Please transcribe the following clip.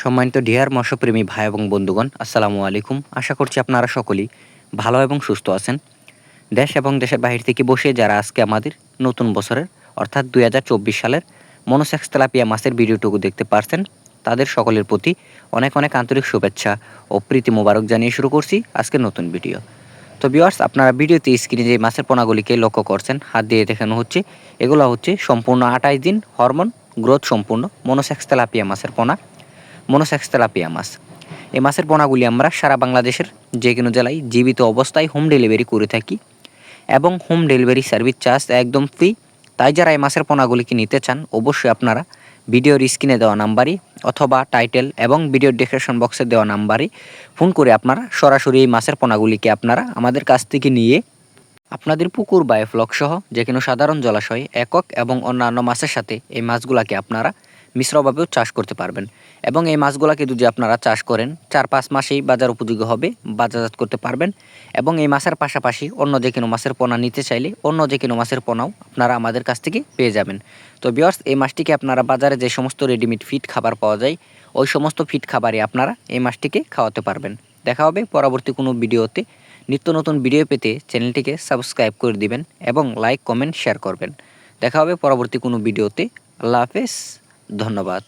সম্মানিত ডিয়ার মৎস্যপ্রেমী ভাই এবং বন্ধুগণ, আসসালামু আলাইকুম। আশা করছি আপনারা সকলেই ভালো এবং সুস্থ আছেন। দেশ এবং দেশের বাহির থেকে বসে যারা আজকে আমাদের নতুন বছরের অর্থাৎ ২০২৪ সালের মনোসেক্স তেলাপিয়া মাছের ভিডিওটুকু দেখতে পারছেন, তাদের সকলের প্রতি অনেক অনেক আন্তরিক শুভেচ্ছা ও প্রীতি মোবারক জানিয়ে শুরু করছি আজকের নতুন ভিডিও। তো ভিউয়ার্স, আপনারা ভিডিওতে স্ক্রিনে যে মাছের পোনাগুলিকে লক্ষ্য করছেন, হাত দিয়ে দেখানো হচ্ছে, এগুলো হচ্ছে সম্পূর্ণ ২৮ দিন হরমোন গ্রোথ সম্পূর্ণ মনোসেক্স তেলাপিয়া মাছের পোনা, মনোসেক্স তেলাপিয়া মাছ। এই মাছের পোনাগুলি আমরা সারা বাংলাদেশের যে কোনো জেলায় জীবিত অবস্থায় হোম ডেলিভারি করে থাকি এবং হোম ডেলিভারি সার্ভিস চার্জ একদম ফ্রি। তাই যারা এই মাছের পোনাগুলিকে নিতে চান, অবশ্যই আপনারা ভিডিওর স্ক্রিনে দেওয়া নাম্বারে অথবা টাইটেল এবং ভিডিওর ডেসক্রিপশন বক্সে দেওয়া নাম্বারে ফোন করে আপনারা সরাসরি এই মাছের পোনাগুলিকে আপনারা আমাদের কাছ থেকে নিয়ে আপনাদের পুকুর বা ফ্লক সহ যে কোনো সাধারণ জলাশয়ে একক এবং অন্যান্য মাছের সাথে এই মাছগুলাকে আপনারা মিশ্রভাবেও চাষ করতে পারবেন এবং এই মাছগুলাকে যদি আপনারা চাষ করেন ৪-৫ মাসেই বাজার উপযোগী হবে, বাজারজাত করতে পারবেন এবং এই মাছের পাশাপাশি অন্য যে কোনো মাছের পোনা নিতে চাইলে অন্য যে কোনো মাছের পোনাও আপনারা আমাদের কাছ থেকে পেয়ে যাবেন। তো ভিউয়ার্স, এই মাছটিকে আপনারা বাজারে যে সমস্ত রেডিমেড ফিড খাবার পাওয়া যায় ওই সমস্ত ফিড খাবারে আপনারা এই মাছটিকে খাওয়াতে পারবেন। দেখা হবে পরবর্তী কোনো ভিডিওতে। নিত্য নতুন ভিডিও পেতে চ্যানেলটিকে সাবস্ক্রাইব করে দিবেন এবং লাইক কমেন্ট শেয়ার করবেন। দেখা হবে পরবর্তী কোনো ভিডিওতে। আল্লাহ হাফেজ, ধন্যবাদ।